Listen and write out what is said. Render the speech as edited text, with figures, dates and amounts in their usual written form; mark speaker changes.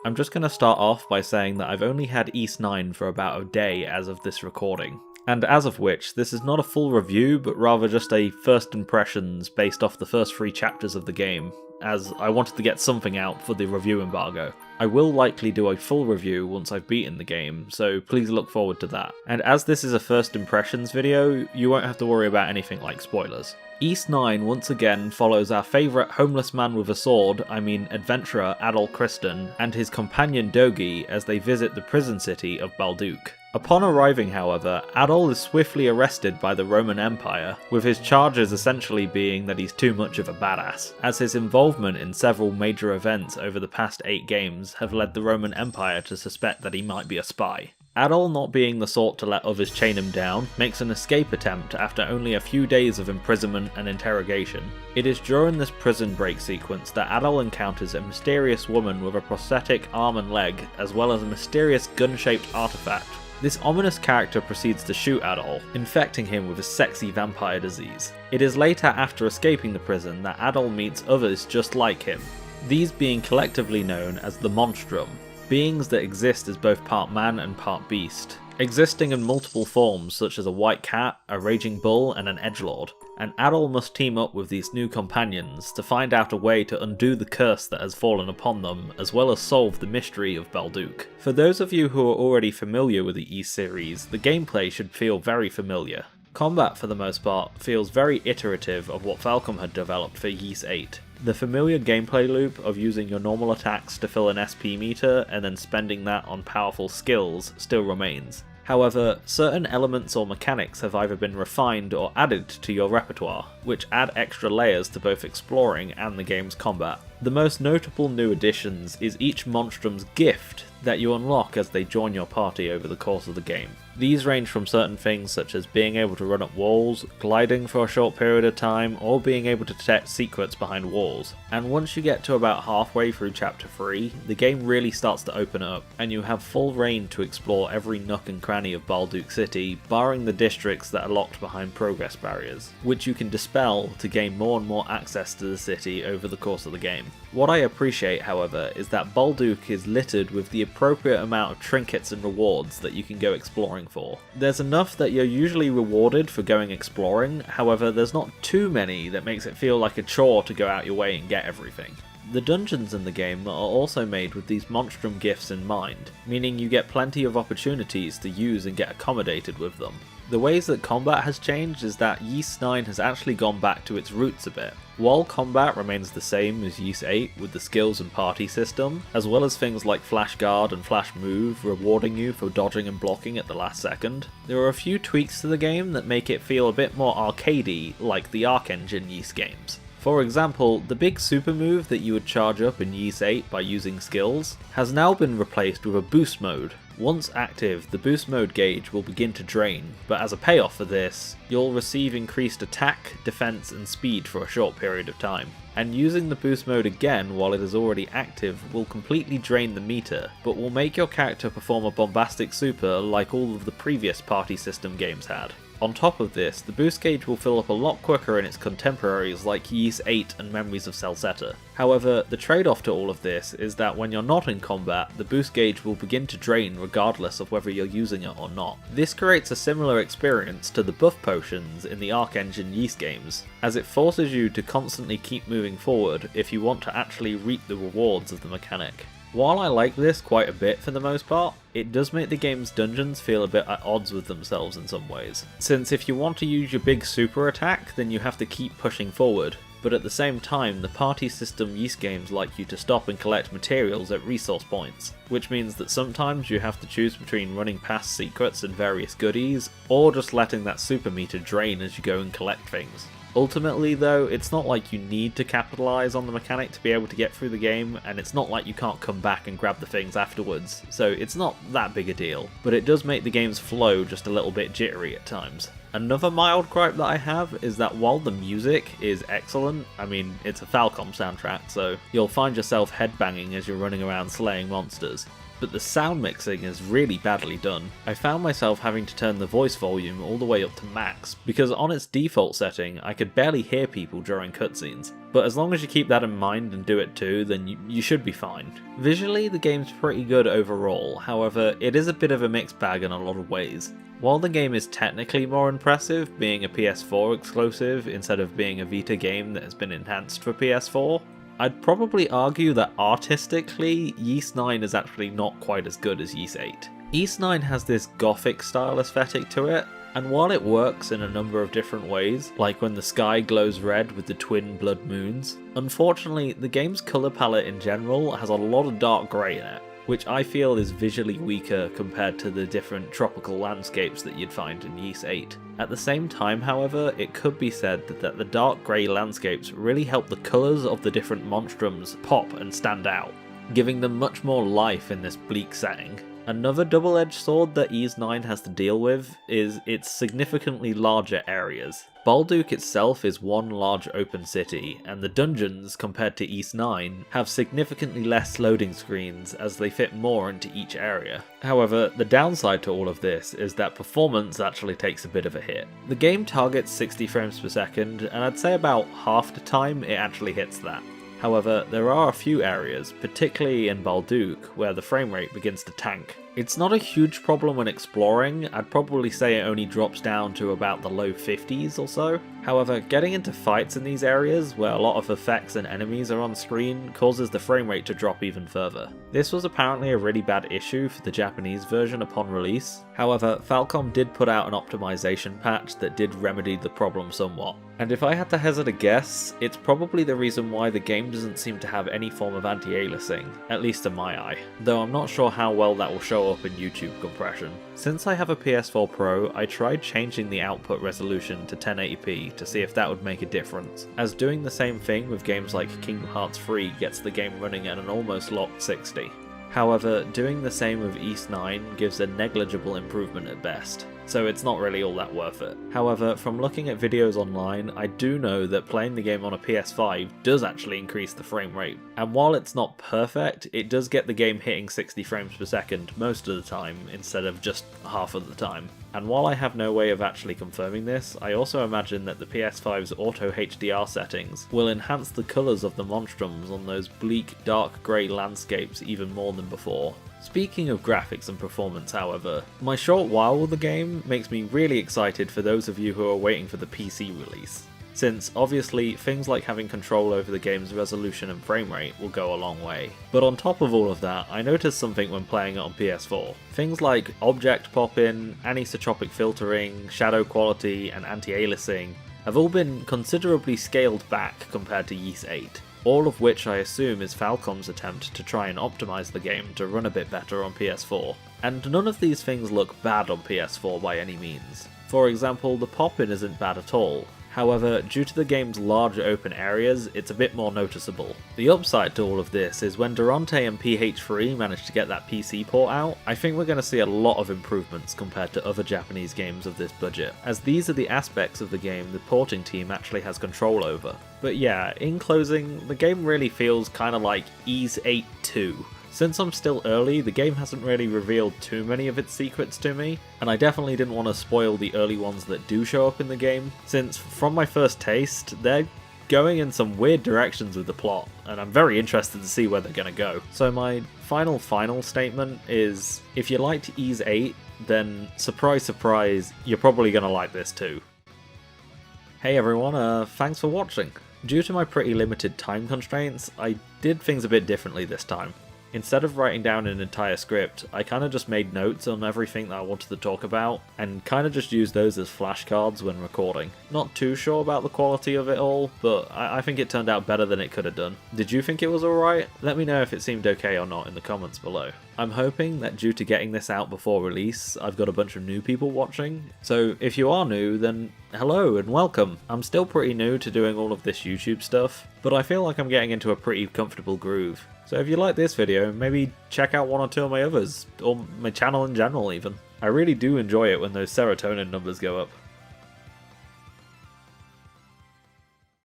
Speaker 1: I'm just going to start off by saying that I've only had Ys 9 for about a day as of this recording. And as of which, this is not a full review, but rather just a first impressions based off the first 3 chapters of the game, as I wanted to get something out for the review embargo. I will likely do a full review once I've beaten the game, so please look forward to that. And as this is a first impressions video, you won't have to worry about anything like spoilers. Ys 9 once again follows our favourite homeless man with a sword, adventurer Adol Kristen, and his companion Dogi as they visit the prison city of Balduq. Upon arriving, however, Adol is swiftly arrested by the Roman Empire, with his charges essentially being that he's too much of a badass, as his involvement in several major events over the past 8 games have led the Roman Empire to suspect that he might be a spy. Adol, not being the sort to let others chain him down, makes an escape attempt after only a few days of imprisonment and interrogation. It is during this prison break sequence that Adol encounters a mysterious woman with a prosthetic arm and leg, as well as a mysterious gun-shaped artifact. This ominous character proceeds to shoot Adol, infecting him with a sexy vampire disease. It is later after escaping the prison that Adol meets others just like him, these being collectively known as the Monstrum, beings that exist as both part man and part beast, existing in multiple forms such as a white cat, a raging bull, and an edgelord. And Adol must team up with these new companions to find out a way to undo the curse that has fallen upon them, as well as solve the mystery of Balduq. For those of you who are already familiar with the Ys series, the gameplay should feel very familiar. Combat, for the most part, feels very iterative of what Falcom had developed for Ys 8. The familiar gameplay loop of using your normal attacks to fill an SP meter and then spending that on powerful skills still remains. However, certain elements or mechanics have either been refined or added to your repertoire, which add extra layers to both exploring and the game's combat. The most notable new additions is each monstrum's gift that you unlock as they join your party over the course of the game. These range from certain things such as being able to run up walls, gliding for a short period of time, or being able to detect secrets behind walls. And once you get to about halfway through chapter 3, the game really starts to open up, and you have full reign to explore every nook and cranny of Balduq City, barring the districts that are locked behind progress barriers, which you can dispel to gain more and more access to the city over the course of the game. What I appreciate, however, is that Balduq is littered with the appropriate amount of trinkets and rewards that you can go exploring for. There's enough that you're usually rewarded for going exploring, however there's not too many that makes it feel like a chore to go out your way and get everything. The dungeons in the game are also made with these monstrum gifts in mind, meaning you get plenty of opportunities to use and get accommodated with them. The ways that combat has changed is that Ys 9 has actually gone back to its roots a bit. While combat remains the same as Ys 8 with the skills and party system, as well as things like flash guard and flash move rewarding you for dodging and blocking at the last second, there are a few tweaks to the game that make it feel a bit more arcadey like the Arc Engine Ys games. For example, the big super move that you would charge up in Ys 8 by using skills has now been replaced with a boost mode. Once active, the boost mode gauge will begin to drain, but as a payoff for this, you'll receive increased attack, defense, and speed for a short period of time. And using the boost mode again while it is already active will completely drain the meter, but will make your character perform a bombastic super like all of the previous party system games had. On top of this, the boost gauge will fill up a lot quicker in its contemporaries like Ys 8 and Memories of Celceta. However, the trade-off to all of this is that when you're not in combat, the boost gauge will begin to drain regardless of whether you're using it or not. This creates a similar experience to the buff potions in the Arc Engine Ys games, as it forces you to constantly keep moving forward if you want to actually reap the rewards of the mechanic. While I like this quite a bit for the most part, it does make the game's dungeons feel a bit at odds with themselves in some ways, since if you want to use your big super attack then you have to keep pushing forward, but at the same time the party system Ys games like you to stop and collect materials at resource points, which means that sometimes you have to choose between running past secrets and various goodies, or just letting that super meter drain as you go and collect things. Ultimately though, it's not like you need to capitalise on the mechanic to be able to get through the game, and it's not like you can't come back and grab the things afterwards, so it's not that big a deal, but it does make the game's flow just a little bit jittery at times. Another mild gripe that I have is that while the music is excellent, it's a Falcom soundtrack, so you'll find yourself headbanging as you're running around slaying monsters, but the sound mixing is really badly done. I found myself having to turn the voice volume all the way up to max, because on its default setting I could barely hear people during cutscenes. but as long as you keep that in mind and do it too, then you should be fine. Visually, the game's pretty good overall, however, it is a bit of a mixed bag in a lot of ways. While the game is technically more impressive, being a PS4 exclusive instead of being a Vita game that has been enhanced for PS4, I'd probably argue that artistically, Ys 9 is actually not quite as good as Ys 8. Ys 9 has this gothic style aesthetic to it, and while it works in a number of different ways, like when the sky glows red with the twin blood moons, unfortunately the game's colour palette in general has a lot of dark grey in it, which I feel is visually weaker compared to the different tropical landscapes that you'd find in Ys 8. At the same time, however, it could be said that the dark grey landscapes really help the colours of the different monstrums pop and stand out, giving them much more life in this bleak setting. Another double-edged sword that Ys 9 has to deal with is its significantly larger areas. Balduq itself is one large open city, and the dungeons, compared to Ys 9, have significantly less loading screens as they fit more into each area. However, the downside to all of this is that performance actually takes a bit of a hit. The game targets 60 frames per second, and I'd say about half the time it actually hits that. However, there are a few areas, particularly in Balduq, where the frame rate begins to tank. It's not a huge problem when exploring, I'd probably say it only drops down to about the low 50s or so. However, getting into fights in these areas, where a lot of effects and enemies are on screen, causes the frame rate to drop even further. This was apparently a really bad issue for the Japanese version upon release. However, Falcom did put out an optimization patch that did remedy the problem somewhat. And if I had to hazard a guess, it's probably the reason why the game doesn't seem to have any form of anti-aliasing, at least in my eye, though I'm not sure how well that will show up in YouTube compression. Since I have a PS4 Pro, I tried changing the output resolution to 1080p to see if that would make a difference, as doing the same thing with games like Kingdom Hearts 3 gets the game running at an almost locked 60. However, doing the same with Ys 9 gives a negligible improvement at best, so it's not really all that worth it. However, from looking at videos online, I do know that playing the game on a PS5 does actually increase the frame rate, and while it's not perfect, it does get the game hitting 60 frames per second most of the time instead of just half of the time. And while I have no way of actually confirming this, I also imagine that the PS5's auto HDR settings will enhance the colours of the monstrums on those bleak dark grey landscapes even more than before. Speaking of graphics and performance, however, my short while with the game makes me really excited for those of you who are waiting for the PC release, since obviously things like having control over the game's resolution and frame rate will go a long way. But on top of all of that, I noticed something when playing it on PS4. Things like object pop-in, anisotropic filtering, shadow quality, and anti-aliasing have all been considerably scaled back compared to Ys 8. All of which I assume is Falcom's attempt to try and optimize the game to run a bit better on PS4. And none of these things look bad on PS4 by any means. For example, the pop-in isn't bad at all. However, due to the game's large open areas, it's a bit more noticeable. The upside to all of this is when Durante and PH3 managed to get that PC port out, I think we're going to see a lot of improvements compared to other Japanese games of this budget, as these are the aspects of the game the porting team actually has control over. But yeah, in closing, the game really feels kinda like Ys 8 2. Since I'm still early, the game hasn't really revealed too many of its secrets to me, and I definitely didn't want to spoil the early ones that do show up in the game, since from my first taste, they're going in some weird directions with the plot, and I'm very interested to see where they're going to go. So my final statement is, if you liked Ys 8, then surprise surprise, you're probably going to like this too. Hey everyone, thanks for watching. Due to my pretty limited time constraints, I did things a bit differently this time. Instead of writing down an entire script, I kind of just made notes on everything that I wanted to talk about, and kind of just used those as flashcards when recording. Not too sure about the quality of it all, but I think it turned out better than it could have done. Did you think it was alright? Let me know if it seemed okay or not in the comments below. I'm hoping that due to getting this out before release, I've got a bunch of new people watching, so if you are new, then hello and welcome. I'm still pretty new to doing all of this YouTube stuff, but I feel like I'm getting into a pretty comfortable groove. So if you like this video, maybe check out one or two of my others, or my channel in general even. I really do enjoy it when those serotonin numbers go up.